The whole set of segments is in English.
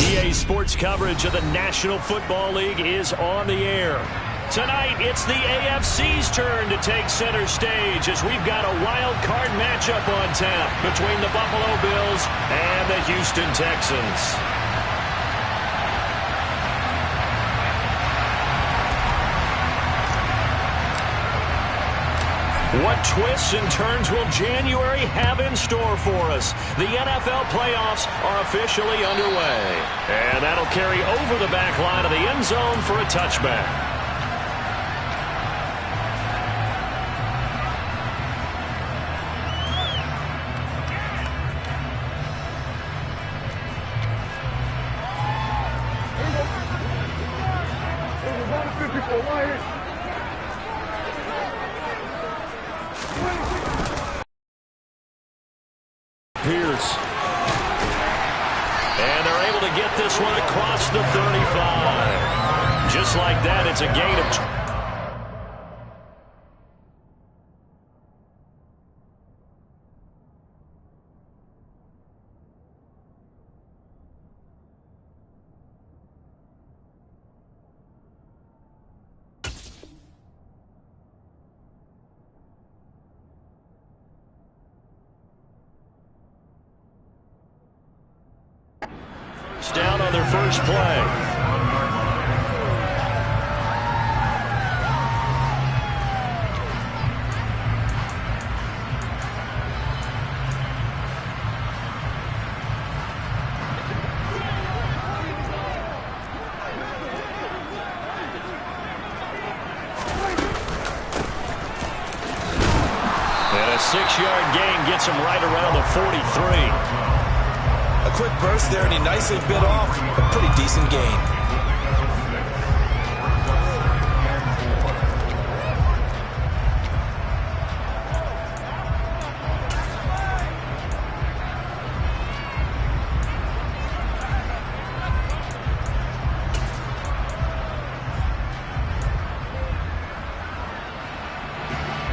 EA Sports coverage of the National Football League is on the air. Tonight, it's the AFC's turn to take center stage as we've got a wild card matchup on tap between the Buffalo Bills and the Houston Texans. What twists and turns will January have in store for us? The NFL playoffs are officially underway. And that'll carry over the back line of the end zone for a touchback. And they're able to get this one across the 35. Just like that, it's a gain of... down on their first play. And a 6-yard gain gets him right around the 43. A quick burst there, and he nicely bit off a pretty decent gain.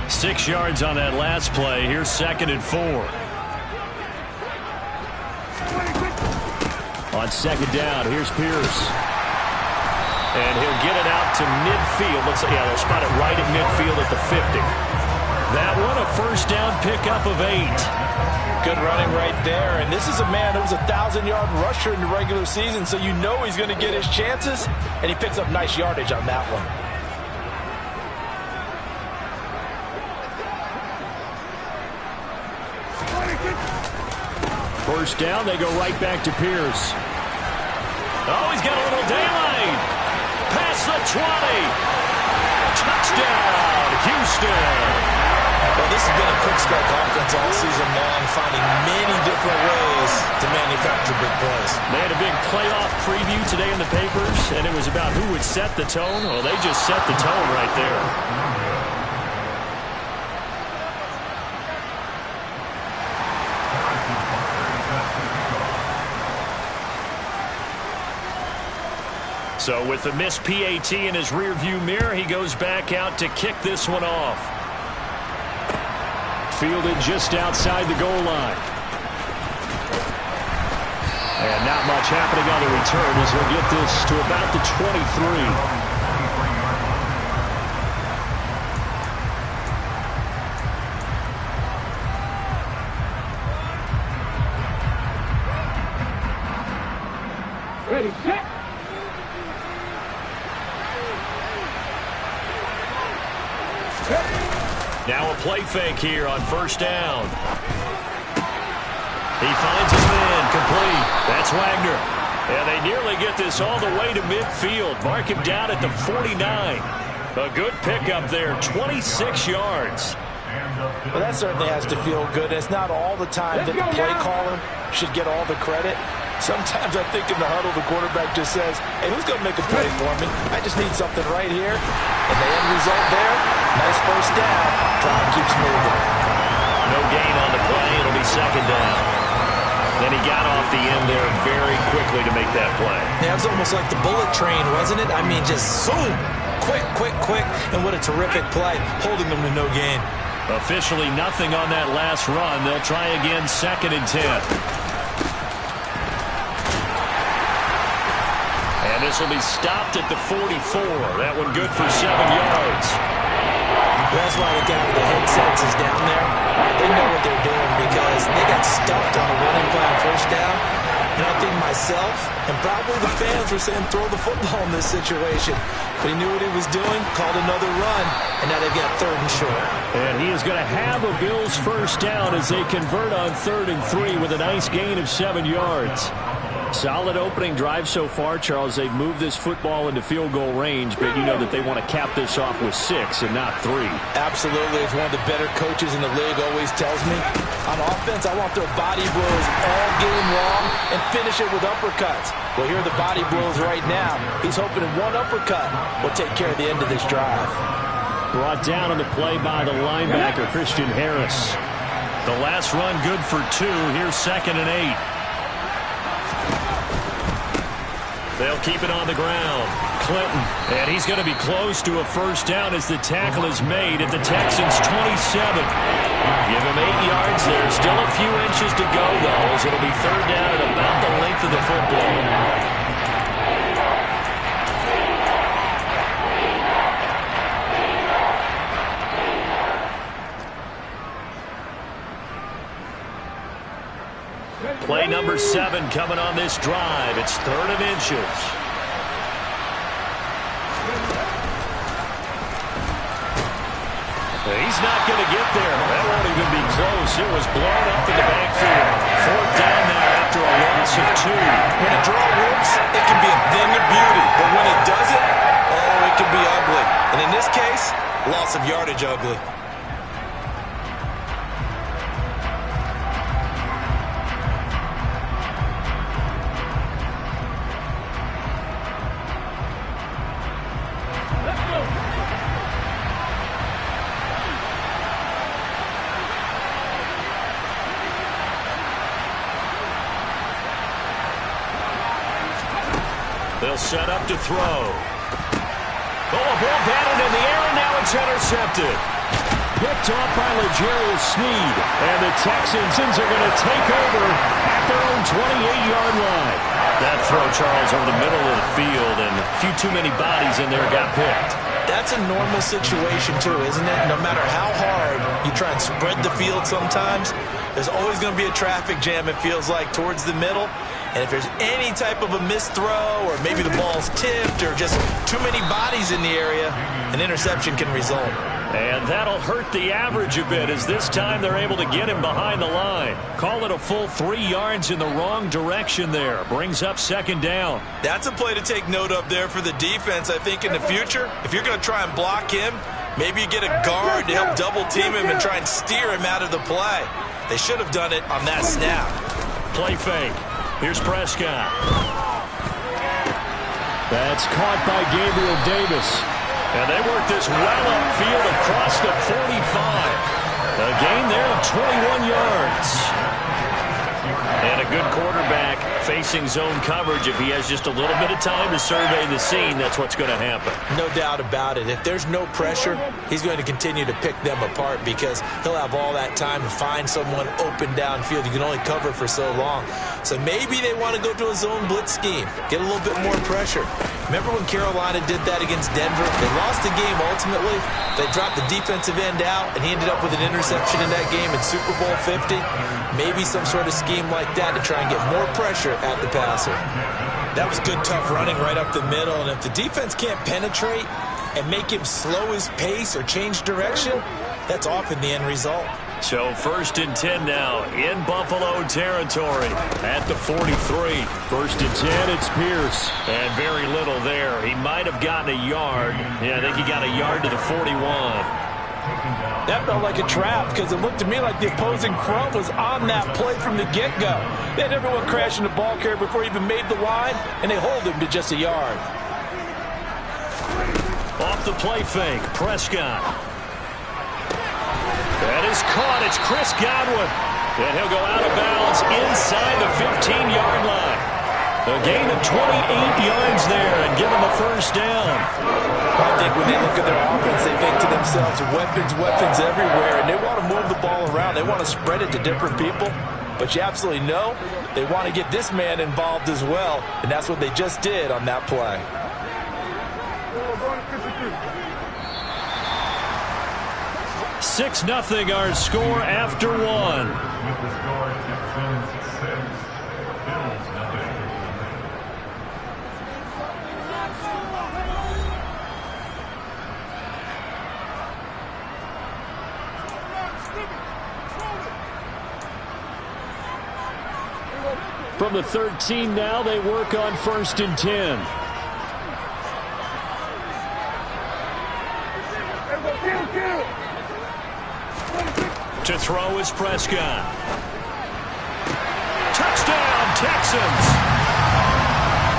Six yards on that last play. Here's 2nd and 4. On 2nd down, here's Pierce. And he'll get it out to midfield. They'll spot it right at midfield at the 50. That one, a first down pickup of 8. Good running right there. And this is a man that was a 1,000-yard rusher in the regular season, so you know he's going to get his chances. And he picks up nice yardage on that one. First down, they go right back to Pierce. Oh, he's got a little daylight. Past the 20. Touchdown, Houston. Well, this has been a quick start offense all season long, finding many different ways to manufacture big plays. They had a big playoff preview today in the papers, and it was about who would set the tone. Well, they just set the tone right there. So with the missed PAT in his rearview mirror, he goes back out to kick this one off. Fielded just outside the goal line. And not much happening on the return as he'll get this to about the 23. Ready, set. Now a play fake here on first down. He finds his man, complete. That's Wagner. And they nearly get this all the way to midfield. Mark him down at the 49. A good pickup there, 26 yards. Well, that certainly has to feel good. It's not all the time that the play caller should get all the credit. Sometimes I think in the huddle, the quarterback just says, hey, who's going to make a play for me? I just need something right here. And the end result there, nice first down. Drive keeps moving. No gain on the play. It'll be 2nd down. Then he got off the end there very quickly to make that play. Yeah, it was almost like the bullet train, wasn't it? I mean, just zoom. Quick, quick, quick. And what a terrific play, holding them to no gain. Officially nothing on that last run. They'll try again 2nd and 10. And this will be stopped at the 44. That one good for 7 yards. That's why the guy with the headsets is down there. They know what they're doing because they got stuffed on the running play on 1st down. And I think myself and probably the fans were saying throw the football in this situation. But he knew what he was doing, called another run, and now they've got 3rd and short. And he is going to have a Bills 1st down as they convert on 3rd and 3 with a nice gain of 7 yards. Solid opening drive so far, Charles. They've moved this football into field goal range, but you know that they want to cap this off with 6 and not 3. Absolutely. As one of the better coaches in the league always tells me, on offense, I want their body blows all game long and finish it with uppercuts. Well, here are the body blows right now. He's hoping one uppercut will take care of the end of this drive. Brought down on the play by the linebacker, Christian Harris. The last run good for 2. Here's 2nd and 8. They'll keep it on the ground. Clinton, and he's going to be close to a 1st down as the tackle is made at the Texans' 27. Give him 8 yards there. Still a few inches to go, though, as it'll be 3rd down at about the length of the football. Play number 7 coming on this drive. It's 3rd and inches. He's not going to get there. That won't even be close. It was blown up in the backfield. 4th down now after a loss of 2. When a draw works, it can be a thing of beauty. But when it doesn't, oh, it can be ugly. And in this case, loss of yardage ugly. They'll set up to throw. Oh, a ball batted in the air, and now it's intercepted. Picked off by L'Jarius Sneed. And the Texans are going to take over at their own 28-yard line. That throw, Charles, over the middle of the field, and a few too many bodies in there got picked. That's a normal situation, too, isn't it? No matter how hard you try and spread the field sometimes, there's always going to be a traffic jam, it feels like, towards the middle. And if there's any type of a missed throw or maybe the ball's tipped or just too many bodies in the area, an interception can result. And that'll hurt the average a bit as this time they're able to get him behind the line. Call it a full 3 yards in the wrong direction there. Brings up 2nd down. That's a play to take note of there for the defense, I think, in the future. If you're going to try and block him, maybe you get a guard to help double team him and try and steer him out of the play. They should have done it on that snap. Play fake. Here's Prescott. That's caught by Gabriel Davis. And they work this well upfield across the 45. A gain there of 21 yards. And a good quarterback facing zone coverage. If he has just a little bit of time to survey the scene, that's what's going to happen. No doubt about it. If there's no pressure, he's going to continue to pick them apart because he'll have all that time to find someone open downfield. You can only cover for so long. So maybe they want to go to a zone blitz scheme, get a little bit more pressure. Remember when Carolina did that against Denver? They lost the game ultimately. They dropped the defensive end out, and he ended up with an interception in that game in Super Bowl 50. Maybe some sort of scheme like that to try and get more pressure at the passer. That was good, tough running right up the middle, and if the defense can't penetrate and make him slow his pace or change direction, that's often the end result. So 1st and 10 now in Buffalo territory at the 43. 1st and 10, it's Pierce. And very little there. He might have gotten a yard. Yeah, I think he got a yard to the 41. That felt like a trap because it looked to me like the opposing front was on that play from the get-go. They had everyone crashing the ball carrier before he even made the line, and they hold him to just a yard. Off the play fake, Prescott. That is caught. It's Chris Godwin. And he'll go out of bounds inside the 15-yard line. A gain of 28 yards there and give them the first down. I think when they look at their offense, they think to themselves, weapons, weapons everywhere, and they want to move the ball around. They want to spread it to different people. But you absolutely know they want to get this man involved as well, and that's what they just did on that play. 6-0 our score after one. From the 13 now, they work on 1st and 10. To throw is Prescott. Touchdown, Texans!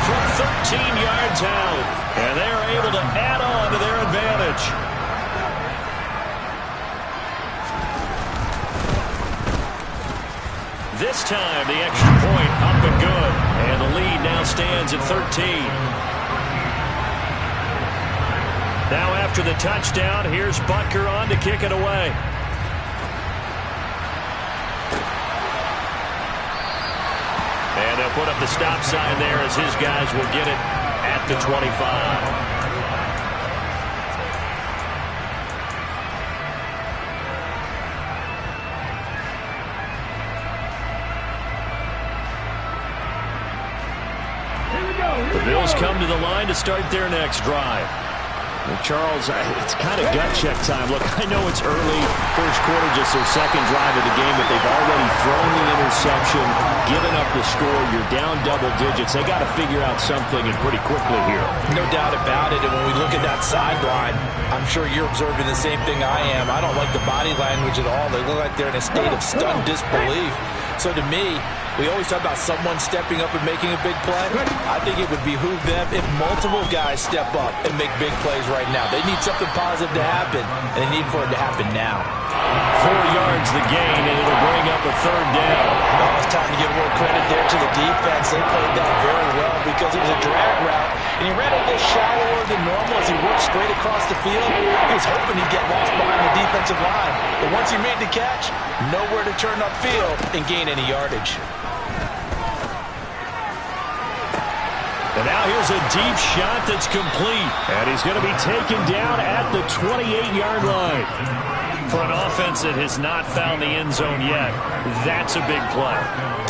From 13 yards out, and they're able to add on to their advantage. This time, the extra point up and good, and the lead now stands at 13. Now after the touchdown, here's Butker on to kick it away. And they'll put up the stop sign there as his guys will get it at the 25. The Bills come to the line to start their next drive. Well, Charles, it's kind of gut check time. Look, I know it's early, first quarter, just their second drive of the game, but they've already thrown the interception, given up the score. You're down double digits. They got to figure out something, and pretty quickly here. No doubt about it, and when we look at that sideline, I'm sure you're observing the same thing I am. I don't like the body language at all. They look like they're in a state of stunned disbelief. So to me, we always talk about someone stepping up and making a big play. I think it would behoove them if multiple guys step up and make big plays right now. They need something positive to happen, and they need for it to happen now. 4 yards the gain, and it'll bring up a third down. Well, it's time to give a little credit there to the defense. They played that very well because it was a drag route, and he ran a little shallower than normal as he worked straight across the field. He was hoping he'd get lost behind the defensive line, but once he made the catch, nowhere to turn upfield and gain any yardage. And now here's a deep shot that's complete. And he's going to be taken down at the 28-yard line. For an offense that has not found the end zone yet, that's a big play.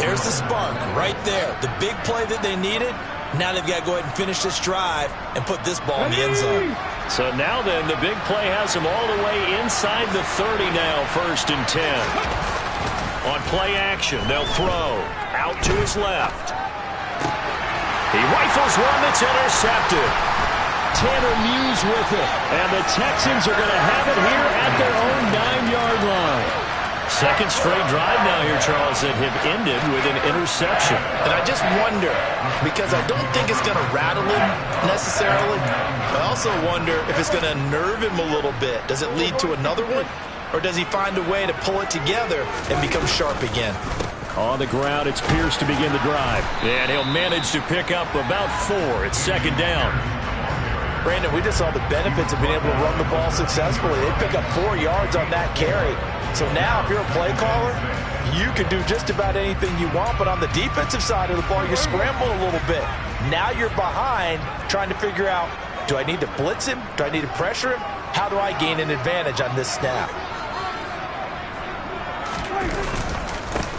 There's the spark right there. The big play that they needed. Now they've got to go ahead and finish this drive and put this ball in the end zone. So now then, the big play has him all the way inside the 30 now, 1st and 10. On play action, they'll throw out to his left. He rifles one that's intercepted. Tanner Muse with it. And the Texans are going to have it here at their own 9-yard line. Second straight drive now here, Charles, that have ended with an interception. And I just wonder, because I don't think it's going to rattle him necessarily, but I also wonder if it's going to nerve him a little bit. Does it lead to another one? Or does he find a way to pull it together and become sharp again? On the ground, it's Pierce to begin the drive. And he'll manage to pick up about 4. It's 2nd down. Brandon, we just saw the benefits of being able to run the ball successfully. They pick up 4 yards on that carry. So now, if you're a play caller, you can do just about anything you want. But on the defensive side of the ball, you scramble a little bit. Now you're behind trying to figure out, do I need to blitz him? Do I need to pressure him? How do I gain an advantage on this snap?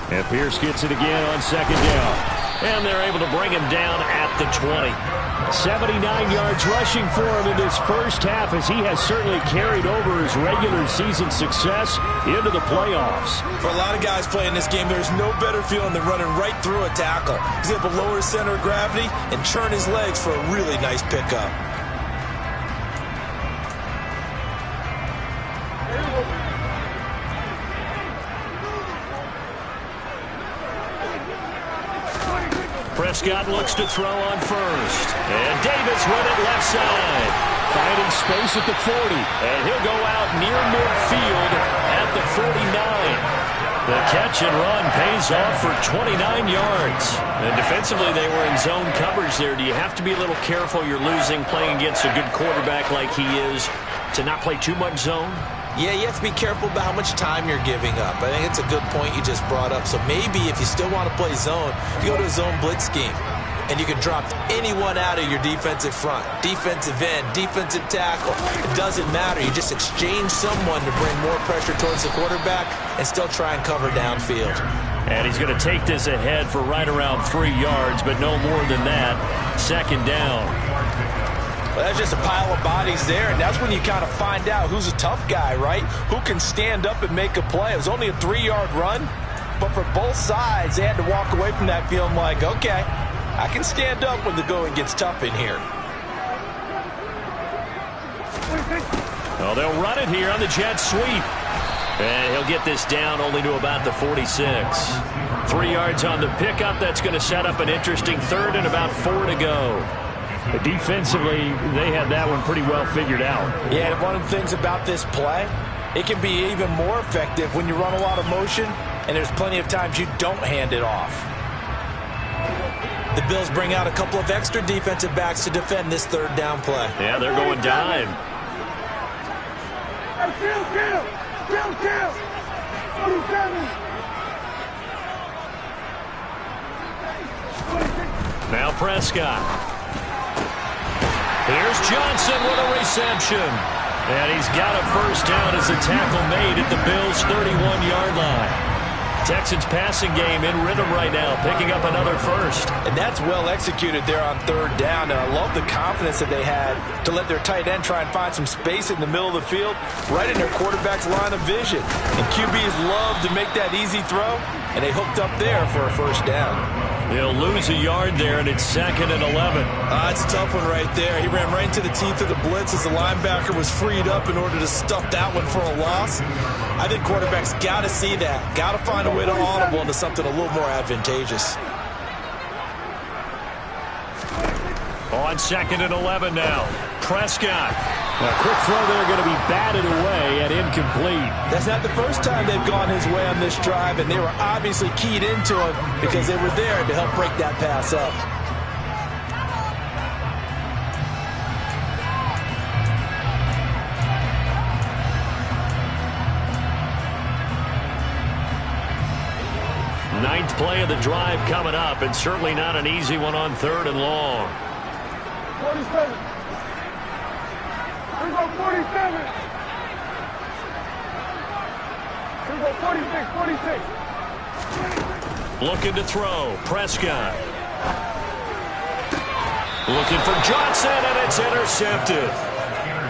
And Pierce gets it again on 2nd down. And they're able to bring him down at the 20. 79 yards rushing for him in this first half, as he has certainly carried over his regular season success into the playoffs. For a lot of guys playing this game, there's no better feeling than running right through a tackle. He's able to lower his center of gravity and churn his legs for a really nice pickup. Prescott looks to throw on first. And Davis with it left side. Finding space at the 40. And he'll go out near midfield at the 49. The catch and run pays off for 29 yards. And defensively, they were in zone coverage there. Do you have to be a little careful? You're losing playing against a good quarterback like he is to not play too much zone? Yeah, you have to be careful about how much time you're giving up. I think it's a good point you just brought up. So maybe if you still want to play zone, you go to a zone blitz scheme. And you can drop anyone out of your defensive front. Defensive end, defensive tackle. It doesn't matter. You just exchange someone to bring more pressure towards the quarterback and still try and cover downfield. And he's going to take this ahead for right around 3 yards, but no more than that. Second down. Well, that's just a pile of bodies there, and that's when you kind of find out who's a tough guy, right? Who can stand up and make a play. It was only a 3-yard run, but for both sides, they had to walk away from that feeling like, okay, I can stand up when the going gets tough in here. Well, they'll run it here on the jet sweep. And he'll get this down only to about the 46. 3 yards on the pickup. That's going to set up an interesting third and about 4 to go. Defensively, they had that one pretty well figured out. Yeah, and one of the things about this play, it can be even more effective when you run a lot of motion, and there's plenty of times you don't hand it off. The Bills bring out a couple of extra defensive backs to defend this third down play. Yeah, they're going dime. Now Prescott. Here's Johnson with a reception. And he's got a first down as a tackle made at the Bills' 31-yard line. Texans passing game in rhythm right now, picking up another first. And that's well executed there on third down. And I love the confidence that they had to let their tight end try and find some space in the middle of the field, right in their quarterback's line of vision. And QBs love to make that easy throw, and they hooked up there for a first down. They'll lose a yard there, and it's 2nd and 11. It's a tough one right there. He ran right into the teeth of the blitz as the linebacker was freed up in order to stuff that one for a loss. I think quarterbacks got to see that. Got to find a way to audible into something a little more advantageous. On 2nd and 11 now. Prescott. A quick throw there going to be batted away and incomplete. That's not the first time they've gone his way on this drive, and they were obviously keyed into it because they were there to help break that pass up. Ninth play of the drive coming up, and certainly not an easy one on 3rd and long. 47. Here we go, 47. Here we go, 46, 46. Looking to throw. Prescott. Looking for Johnson, and it's intercepted.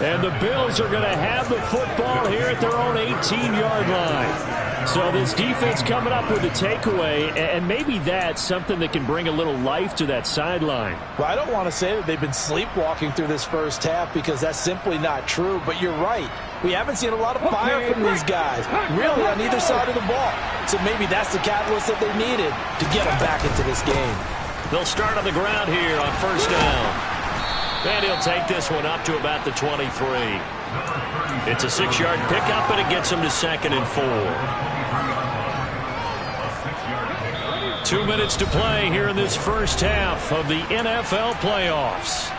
And the Bills are going to have the football here at their own 18-yard line. So this defense coming up with a takeaway, and maybe that's something that can bring a little life to that sideline. Well, I don't want to say that they've been sleepwalking through this first half because that's simply not true, but you're right. We haven't seen a lot of fire from these guys, really, on either side of the ball. So maybe that's the catalyst that they needed to get them back into this game. They'll start on the ground here on first down. And he'll take this one up to about the 23. It's a 6-yard pickup, and it gets him to 2nd and 4. 2 minutes to play here in this first half of the NFL playoffs.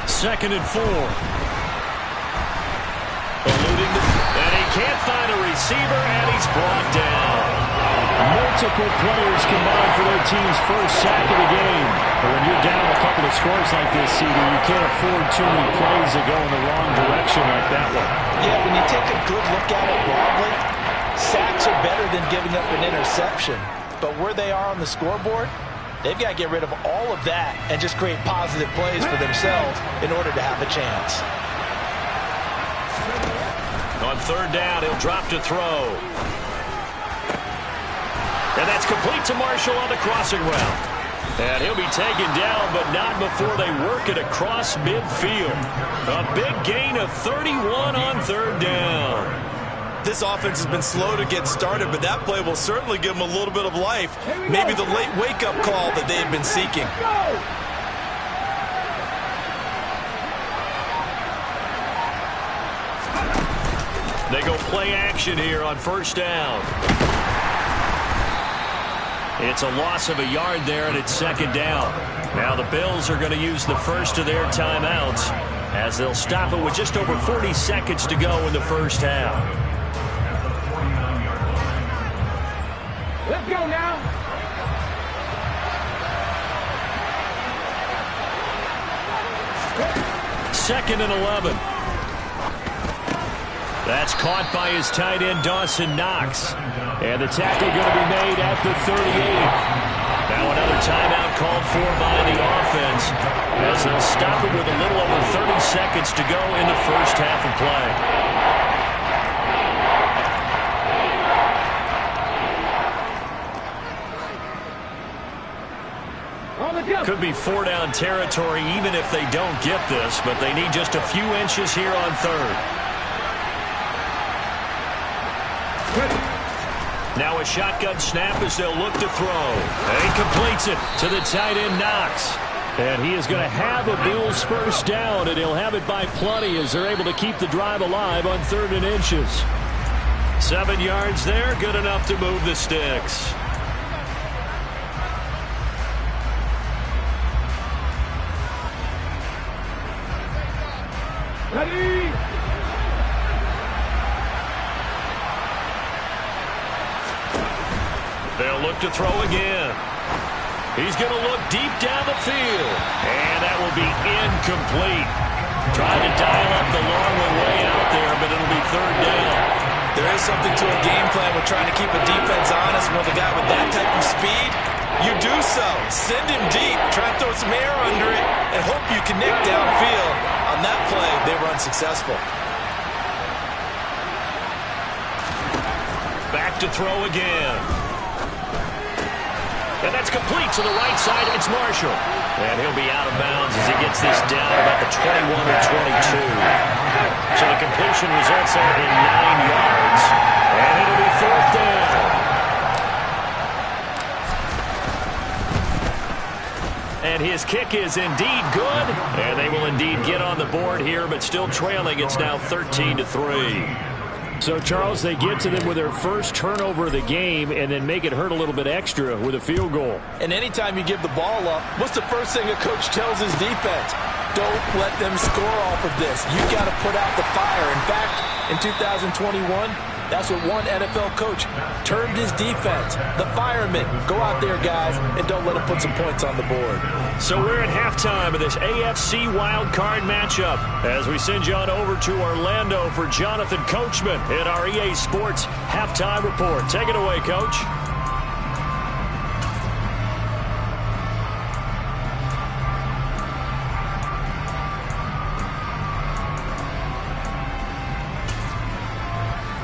Second and 4. Alluding to, and he can't find a receiver, and he's brought down. Multiple players combined for their team's first sack of the game. But when you're down a couple of scores like this, CD, you can't afford too many plays that go in the wrong direction like that one. Yeah, when you take a good look at it broadly, sacks are better than giving up an interception. But where they are on the scoreboard, they've got to get rid of all of that and just create positive plays for themselves in order to have a chance. On third down, he'll drop to throw. And that's complete to Marshall on the crossing route. And he'll be taken down, but not before they work it across midfield. A big gain of 31 on third down. This offense has been slow to get started, but that play will certainly give them a little bit of life. Maybe the late wake-up call that they've been seeking. They go play action here on first down. It's a loss of a yard there, and it's second down. Now the Bills are going to use the first of their timeouts as they'll stop it with just over 40 seconds to go in the first half. Let's go now. Second and 11. That's caught by his tight end, Dawson Knox. And the tackle going to be made at the 38. Now another timeout called for by the offense as they'll stop it with a little over 30 seconds to go in the first half of play. Could be four-down territory even if they don't get this, but they need just a few inches here on third. Now a shotgun snap as they'll look to throw. And he completes it to the tight end, Knox. And he is going to have a Bills first down, and he'll have it by plenty as they're able to keep the drive alive on 3rd and inches. 7 yards there, good enough to move the sticks. Ready? They'll look to throw again. He's going to look deep down the field. And that will be incomplete. Trying to dial up the long way out there, but it'll be 3rd down. There is something to a game plan with trying to keep a defense honest. With a guy with that type of speed, you do so. Send him deep. Try and throw some air under it and hope you connect downfield. On that play, they were unsuccessful. Back to throw again. And that's complete to the right side. It's Marshall. And he'll be out of bounds as he gets this down about the 21 or 22. So the completion results in 9 yards. And it'll be 4th down. And his kick is indeed good. And they will indeed get on the board here, but still trailing. It's now 13-3. So, Charles, they get to them with their first turnover of the game and then make it hurt a little bit extra with a field goal. And anytime you give the ball up, what's the first thing a coach tells his defense? Don't let them score off of this. You got to put out the fire. In fact, in 2021, that's what one NFL coach termed his defense. The firemen. Go out there, guys, and don't let them put some points on the board. So we're at halftime of this AFC wild card matchup as we send you on over to Orlando for Jonathan Coachman in our EA Sports Halftime Report. Take it away, Coach.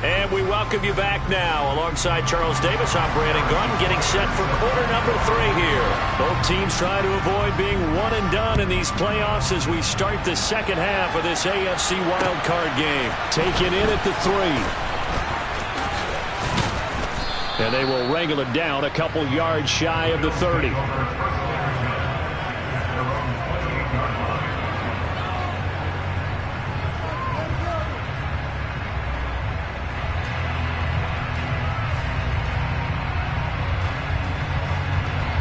And we welcome you back now. Alongside Charles Davis, I'm Brandon Gunn, getting set for quarter number 3 here. Both teams trying to avoid being one and done in these playoffs as we start the second half of this AFC wildcard game. Taken in at the 3. And they will wrangle it down a couple yards shy of the 30.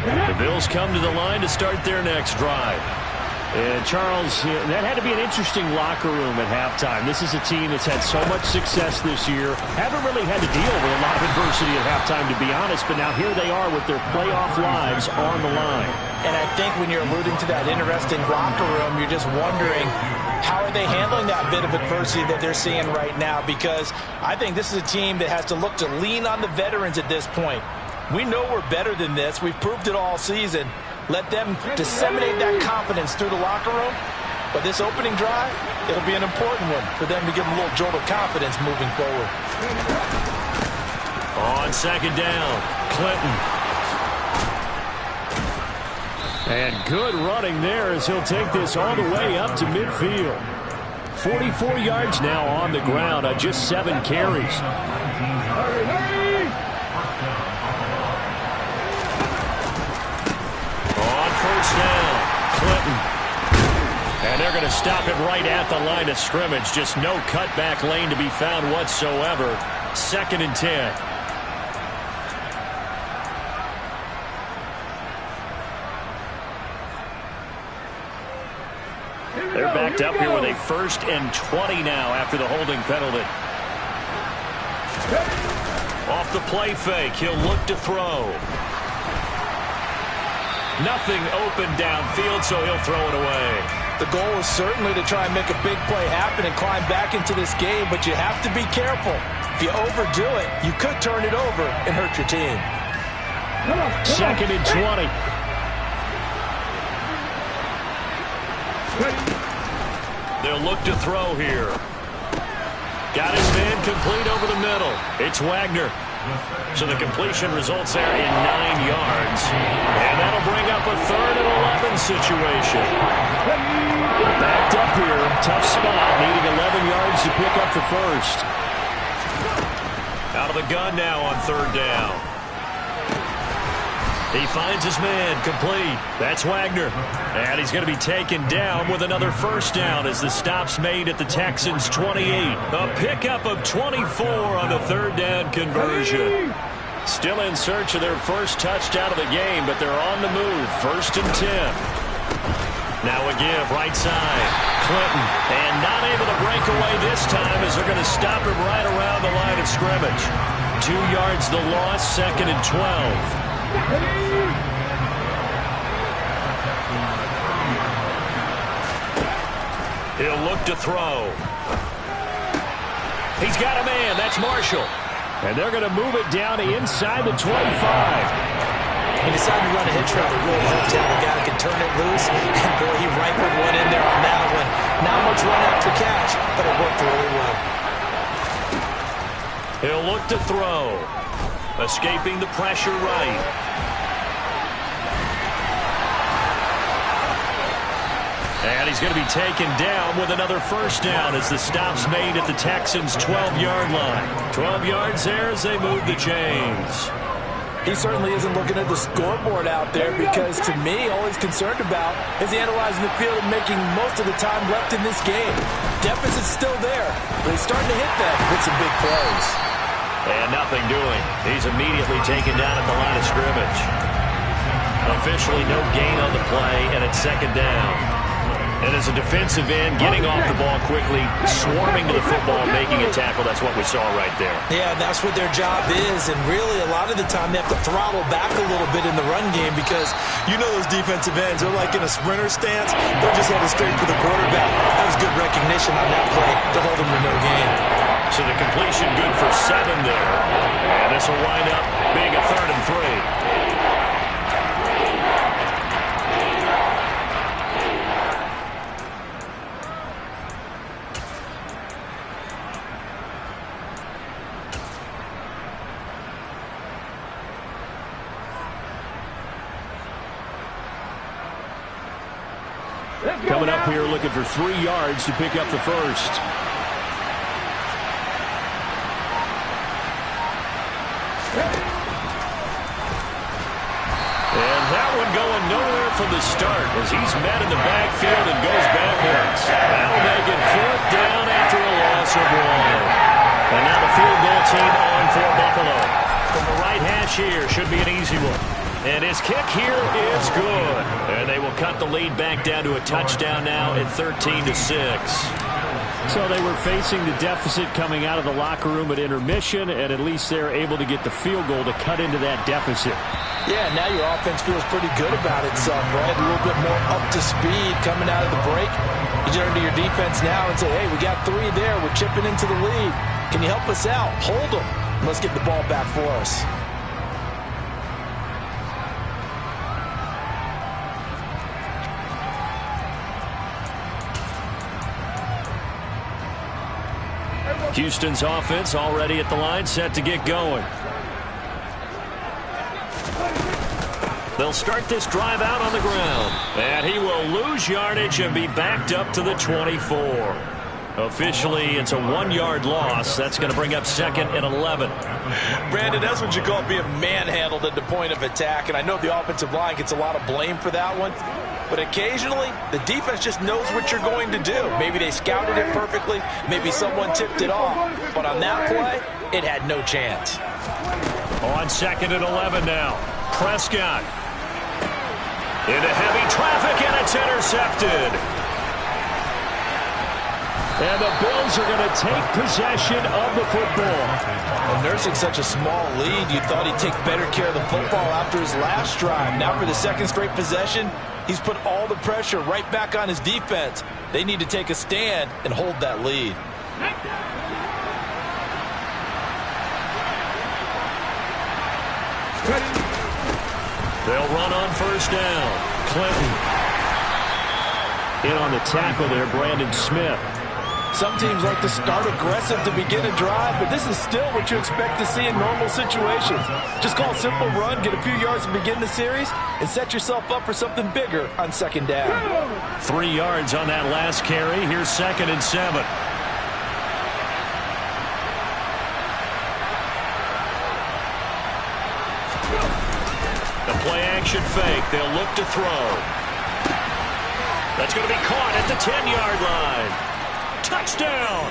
The Bills come to the line to start their next drive. And, Charles, that had to be an interesting locker room at halftime. This is a team that's had so much success this year. Haven't really had to deal with a lot of adversity at halftime, to be honest. But now here they are with their playoff lives on the line. And I think when you're alluding to that interesting locker room, you're just wondering, how are they handling that bit of adversity that they're seeing right now? Because I think this is a team that has to look to lean on the veterans at this point. We know we're better than this. We've proved it all season. Let them disseminate that confidence through the locker room. But this opening drive, it'll be an important one for them to give them a little jolt of confidence moving forward. On second down, Clinton. And good running there as he'll take this all the way up to midfield. 44 yards now on the ground on just 7 carries. On first down, Clinton. And they're going to stop it right at the line of scrimmage. Just no cutback lane to be found whatsoever. 2nd and 10. They're backed up here with a 1st and 20 now after the holding penalty. Off the play fake, he'll look to throw. Nothing open downfield, so he'll throw it away. The goal is certainly to try and make a big play happen and climb back into this game, but you have to be careful. If you overdo it, you could turn it over and hurt your team. 2nd and 20. They'll look to throw here. Got his man complete over the middle. It's Wagner. So the completion results there in 9 yards. And that'll bring up a 3rd and 11 situation. Backed up here. Tough spot. Needing 11 yards to pick up the first. Out of the gun now on 3rd down. He finds his man complete. That's Wagner. And he's going to be taken down with another 1st down as the stop's made at the Texans' 28. A pickup of 24 on the 3rd down conversion. Still in search of their first touchdown of the game, but they're on the move. 1st and 10. Now a give right side. Clinton. And not able to break away this time as they're going to stop him right around the line of scrimmage. 2 yards the loss, 2nd and 12. He'll look to throw. He's got a man. That's Marshall. And they're going to move it down to inside the 25. He decided to run a hitch route that really helped out. The guy that can turn it loose. And boy, he rifled one in there on that one. Not much run after catch, but it worked really well. He'll look to throw. Escaping the pressure right. And he's going to be taken down with another 1st down as the stop's made at the Texans' 12-yard line. 12 yards there as they move the chains. He certainly isn't looking at the scoreboard out there because, to me, all he's concerned about is analyzing the field and making most of the time left in this game. Deficit's still there, but he's starting to hit that with some big plays. And nothing doing. He's immediately taken down at the line of scrimmage. Officially no gain on the play, and it's 2nd down. And as a defensive end, getting off the ball quickly, swarming to the football, making a tackle, that's what we saw right there. Yeah, that's what their job is, and really a lot of the time they have to throttle back a little bit in the run game because you know those defensive ends, they're like in a sprinter stance, they're just headed straight for the quarterback. That was good recognition on that play to hold them to no gain. So the completion good for 7 there. And this will wind up being a 3rd and 3. Coming up here looking for 3 yards to pick up the first. And that one going nowhere from the start as he's met in the backfield and goes backwards. That'll make it 4th down after a loss of 1. And now the field goal team on for Buffalo. From the right hash here, should be an easy one. And his kick here is good. And they will cut the lead back down to a touchdown now at 13-6. So they were facing the deficit coming out of the locker room at intermission, and at least they're able to get the field goal to cut into that deficit. Yeah, now your offense feels pretty good about itself, right? A little bit more up to speed coming out of the break. You turn to your defense now and say, hey, we got 3 there. We're chipping into the lead. Can you help us out? Hold them. Let's get the ball back for us. Houston's offense already at the line, set to get going. They'll start this drive out on the ground. And he will lose yardage and be backed up to the 24. Officially, it's a 1-yard loss. That's going to bring up 2nd and 11. Brandon, that's what you call being manhandled at the point of attack. And I know the offensive line gets a lot of blame for that one. But occasionally, the defense just knows what you're going to do. Maybe they scouted it perfectly. Maybe someone tipped it off. But on that play, it had no chance. On 2nd and 11 now. Prescott. Into heavy traffic, and it's intercepted. And the Bills are going to take possession of the football. Well, nursing such a small lead, you thought he'd take better care of the football after his last drive. Now for the 2nd straight possession, he's put all the pressure right back on his defense. They need to take a stand and hold that lead. They'll run on 1st down. Clinton. In on the tackle there, Brandon Smith. Some teams like to start aggressive to begin a drive, but this is still what you expect to see in normal situations. Just call a simple run, get a few yards to begin the series, and set yourself up for something bigger on 2nd down. 3 yards on that last carry. Here's 2nd and 7. The play-action fake. They'll look to throw. That's going to be caught at the 10-yard line. Touchdown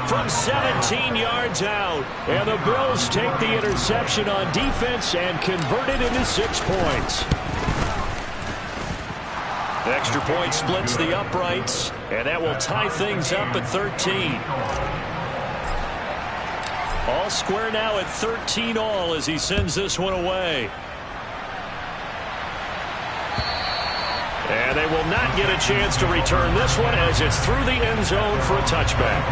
from 17 yards out. And the Bills take the interception on defense and convert it into 6 points. Extra point splits the uprights, and that will tie things up at 13. All square now at 13 all as he sends this one away. And they will not get a chance to return this one as it's through the end zone for a touchback.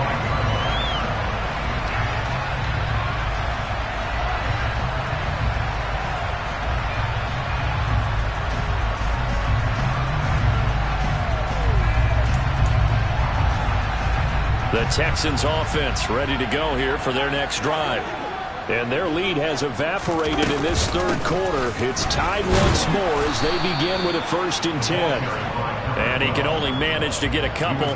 The Texans offense ready to go here for their next drive. And their lead has evaporated in this 3rd quarter. It's tied once more as they begin with a 1st and 10. And he can only manage to get a couple.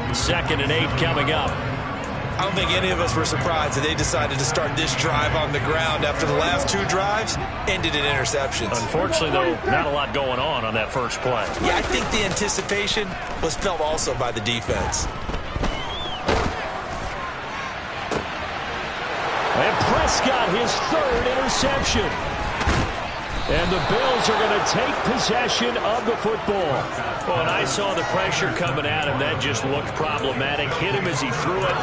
2nd and 8 coming up. I don't think any of us were surprised that they decided to start this drive on the ground after the last 2 drives ended in interceptions. Unfortunately, though, not a lot going on that first play. Yeah, I think the anticipation was felt also by the defense. And Prescott, his 3rd interception. And the Bills are going to take possession of the football. Well, and I saw the pressure coming at him. That just looked problematic. Hit him as he threw it,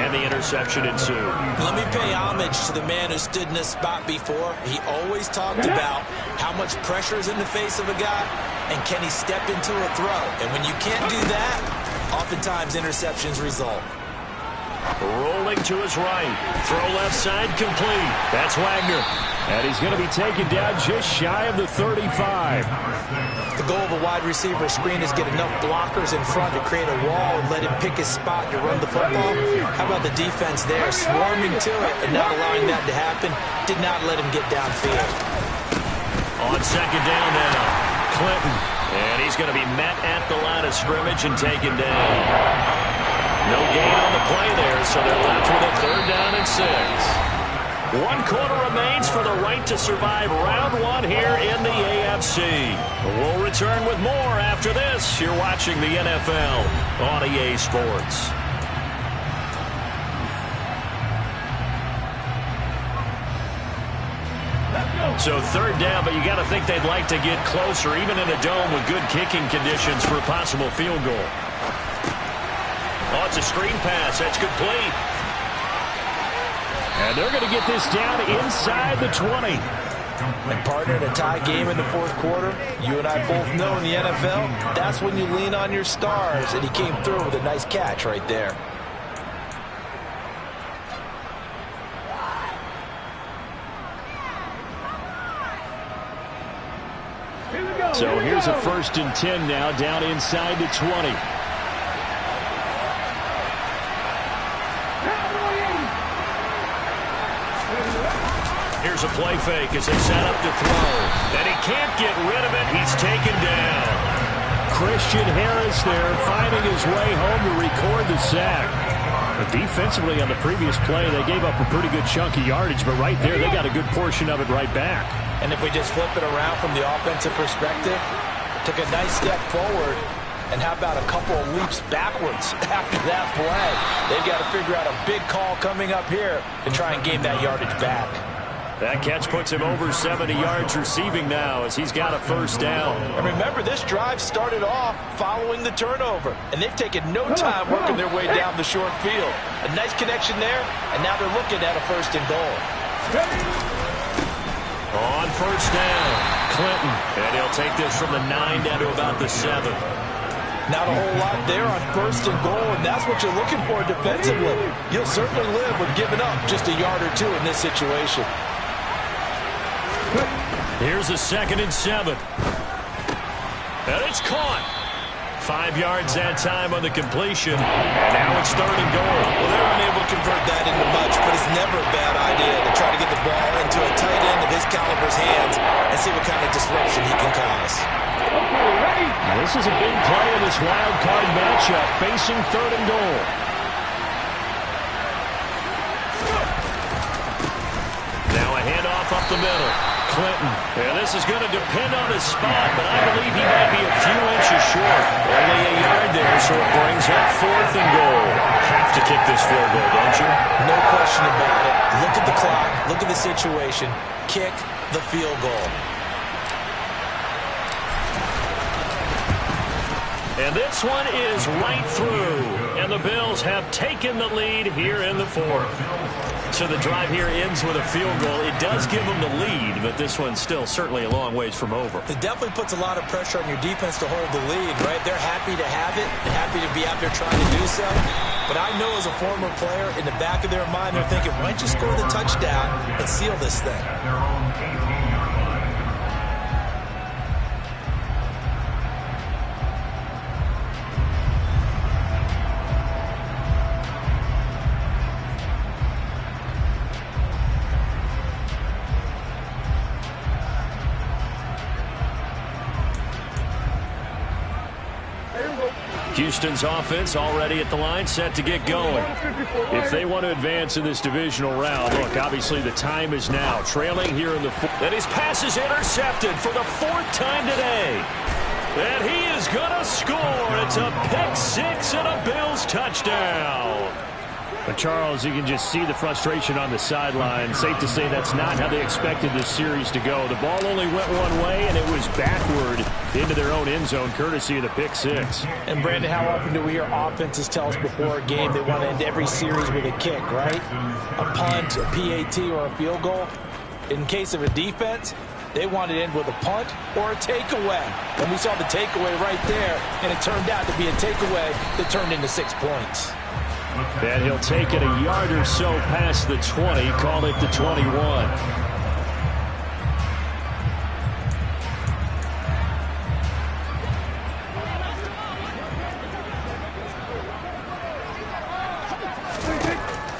and the interception ensued. Let me pay homage to the man who stood in this spot before. He always talked about how much pressure is in the face of a guy, and can he step into a throw. And when you can't do that, oftentimes interceptions result. Rolling to his right. Throw left side complete. That's Wagner. And he's going to be taken down just shy of the 35. The goal of a wide receiver screen is get enough blockers in front to create a wall and let him pick his spot to run the football. How about the defense there, swarming to it and not allowing that to happen? Did not let him get downfield. On 2nd down now, Clinton. And he's going to be met at the line of scrimmage and taken down. No gain on the play there, so they're left with a 3rd down and 6. 1 quarter remains for the right to survive round 1 here in the AFC. We'll return with more after this. You're watching the NFL on EA Sports. So 3rd down, but you got to think they'd like to get closer, even in a dome with good kicking conditions for a possible field goal. Oh, it's a screen pass. That's complete. And they're going to get this down inside the 20. And partner, in a tie game in the 4th quarter, you and I both know in the NFL, that's when you lean on your stars. And he came through with a nice catch right there. So here's a 1st and 10 now, down inside the 20. Here's a play fake as they set up to throw. And he can't get rid of it. He's taken down. Christian Harris there, finding his way home to record the sack. But defensively on the previous play, they gave up a pretty good chunk of yardage, but right there, they got a good portion of it right back. And if we just flip it around from the offensive perspective, took a nice step forward, and how about a couple of leaps backwards after that play? They've got to figure out a big call coming up here to try and gain that yardage back. That catch puts him over 70 yards receiving now as he's got a first down. And remember, this drive started off following the turnover, and they've taken no time working their way down the short field. A nice connection there, and now they're looking at a 1st and goal. On 1st down, Clinton, and he'll take this from the 9 down to about the 7. Not a whole lot there on 1st and goal, and that's what you're looking for defensively. You'll certainly live with giving up just a yard or two in this situation. Here's a 2nd and 7. And it's caught. 5 yards that time on the completion. And now it's 3rd and goal. Well, they were unable to convert that into much, but it's never a bad idea to try to get the ball into a tight end of his caliber's hands and see what kind of disruption he can cause. Now, this is a big play in this wild card matchup, facing 3rd and goal. Now a handoff up the middle. Clinton. And this is going to depend on his spot, but I believe he might be a few inches short. Only a yard there, so it brings up 4th and goal. Have to kick this field goal, don't you? No question about it. Look at the clock. Look at the situation. Kick the field goal. And this one is right through. And the Bills have taken the lead here in the 4th. So the drive here ends with a field goal. It does give them the lead, but this one's still certainly a long ways from over. It definitely puts a lot of pressure on your defense to hold the lead, right? They're happy to have it and happy to be out there trying to do so. But I know as a former player, in the back of their mind, they're thinking, why don't you score the touchdown and seal this thing? Houston's offense already at the line, set to get going. If they want to advance in this divisional round, look, obviously the time is now. Trailing here in the 4th. And his pass is intercepted for the 4th time today. And he is going to score. It's a pick 6 and a Bills touchdown. But Charles, you can just see the frustration on the sideline. Safe to say that's not how they expected this series to go. The ball only went one way, and it was backward into their own end zone, courtesy of the pick 6. And, Brandon, how often do we hear offenses tell us before a game they want to end every series with a kick, right? A punt, a PAT, or a field goal. In case of a defense, they want to end with a punt or a takeaway. And we saw the takeaway right there, and it turned out to be a takeaway that turned into 6 points. And he'll take it a yard or so past the 20, call it the 21.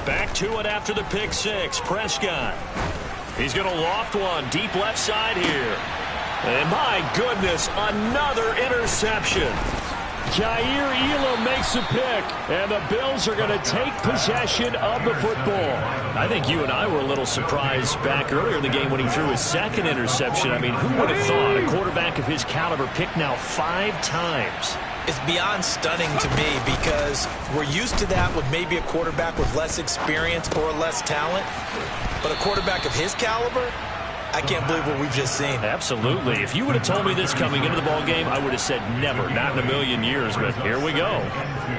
Back to it after the pick 6. Prescott. He's going to loft one deep left side here. And my goodness, another interception. Jair Elam makes a pick, and the Bills are going to take possession of the football. I think you and I were a little surprised back earlier in the game when he threw his 2nd interception. I mean, who would have thought a quarterback of his caliber picked now 5 times? It's beyond stunning to me because we're used to that with maybe a quarterback with less experience or less talent. But a quarterback of his caliber, I can't believe what we've just seen. Absolutely. If you would have told me this coming into the ballgame, I would have said never, not in a million years, but here we go.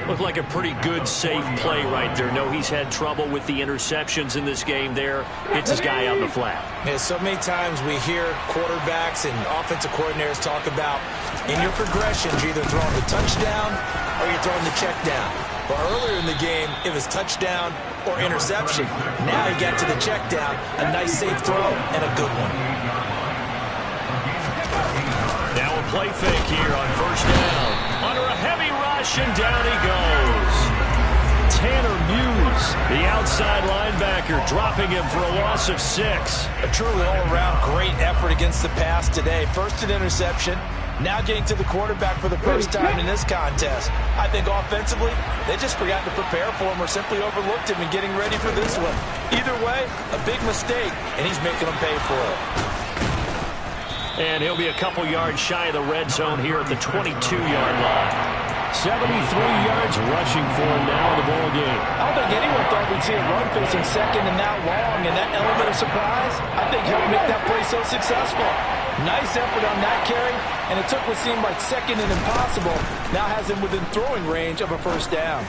Looked like a pretty good, safe play right there. No, he's had trouble with the interceptions in this game there. Hits his guy out in the flat. Yeah, so many times we hear quarterbacks and offensive coordinators talk about in your progressions, you're either throwing the touchdown or you're throwing the check down. But earlier in the game, it was touchdown or interception. Now he got to the check down, a nice safe throw, and a good one. Now a play fake here on 1st down. Under a heavy rush, and down he goes. Tanner Muse The outside linebacker dropping him for a loss of 6. A truly all-around great effort against the pass today. First an interception, now getting to the quarterback for the first time in this contest. I think offensively, they just forgot to prepare for him or simply overlooked him in getting ready for this one. Either way, a big mistake, and he's making them pay for it. And he'll be a couple yards shy of the red zone here at the 22-yard line. 73 yards rushing for him now in the ball game. I don't think anyone thought we'd see a run facing second and that long, and that element of surprise, I think, helped make that play so successful. Nice effort on that carry, and it took what seemed like second and impossible, now has him within throwing range of a first down.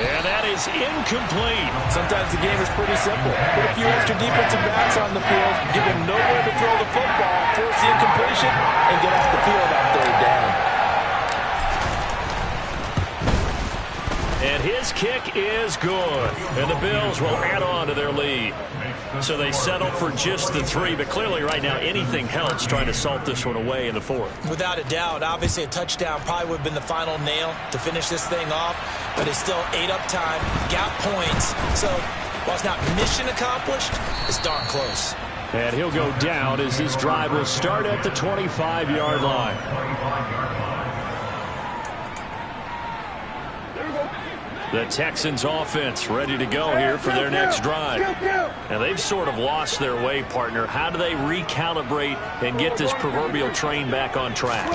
And that is incomplete. Sometimes the game is pretty simple. Put a few extra defensive backs on the field, give them nowhere to throw the football, force the incompletion, and get off the field on third down. And his kick is good. And the Bills will add on to their lead. So they settle for just the 3, but clearly right now anything helps trying to salt this one away in the 4th. Without a doubt, obviously a touchdown probably would have been the final nail to finish this thing off, but it's still ate up time, got points. So while it's not mission accomplished, it's darn close. And he'll go down as this drive will start at the 25-yard line. The Texans offense ready to go here for their next drive. And they've sort of lost their way, partner. How do they recalibrate and get this proverbial train back on track?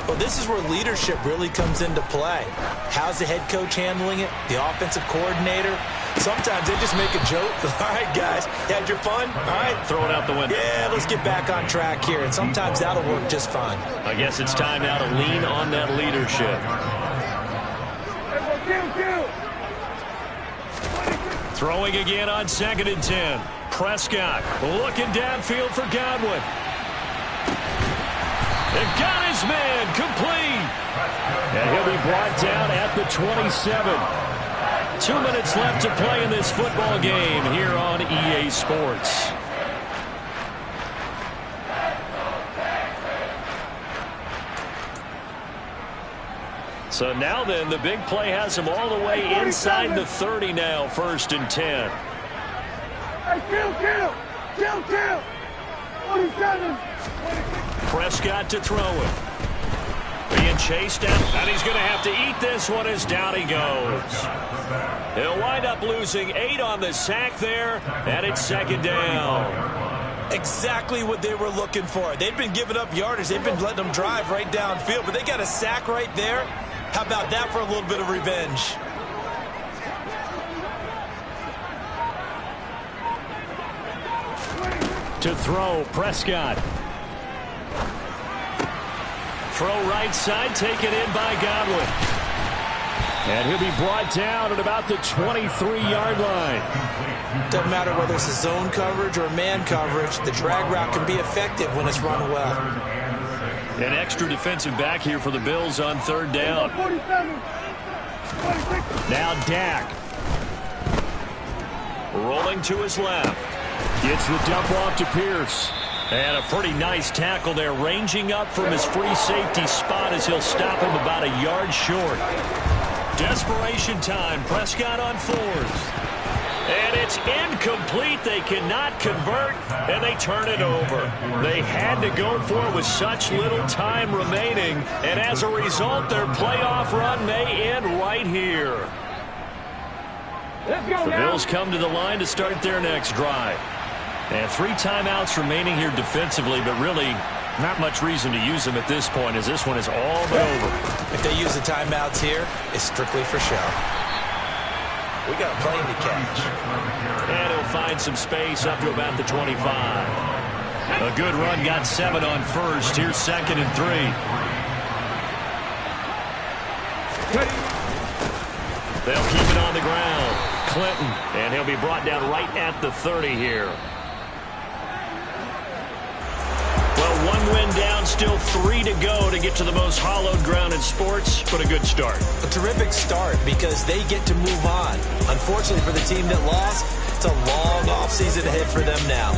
Well, this is where leadership really comes into play. How's the head coach handling it? The offensive coordinator? Sometimes they just make a joke. All right, guys, you had your fun? All right. Throw it out the window. Yeah, let's get back on track here. And sometimes that'll work just fine. I guess it's time now to lean on that leadership. Throwing again on 2nd and 10. Prescott looking downfield for Godwin. And got his man complete. And he'll be brought down at the 27. 2 minutes left to play in this football game here on EA Sports. So now then, the big play has him all the way inside the 30 now, 1st and 10. Hey, kill. 27. Prescott to throw it. Being chased down, and he's going to have to eat this one as down he goes. He'll wind up losing 8 on the sack there, and it's 2nd down. Exactly what they were looking for. They've been giving up yardage. They've been letting them drive right downfield, but they got a sack right there. How about that for a little bit of revenge? To throw, Prescott. Throw right side, taken in by Godwin. And he'll be brought down at about the 23-yard line. Doesn't matter whether it's a zone coverage or man coverage, the drag route can be effective when it's run well. An extra defensive back here for the Bills on 3rd down. 47. Now Dak. Rolling to his left. Gets the dump off to Pierce. And a pretty nice tackle there, ranging up from his free safety spot as he'll stop him about a yard short. Desperation time. Prescott on 4th. And it's incomplete. They cannot convert, and they turn it over. They had to go for it with such little time remaining, and as a result, their playoff run may end right here. The Bills come to the line to start their next drive. And 3 timeouts remaining here defensively, but really not much reason to use them at this point, as this one is all but over. If they use the timeouts here, it's strictly for show. We got a plane to catch. And he'll find some space up to about the 25. A good run, got 7 on 1st. Here's 2nd and 3. They'll keep it on the ground. Clinton, and he'll be brought down right at the 30 here. Well, 1 win down, still 3 to go to get to the most hallowed ground in sports, but a good start. A terrific start because they get to move on. Unfortunately for the team that lost, it's a long offseason ahead for them now.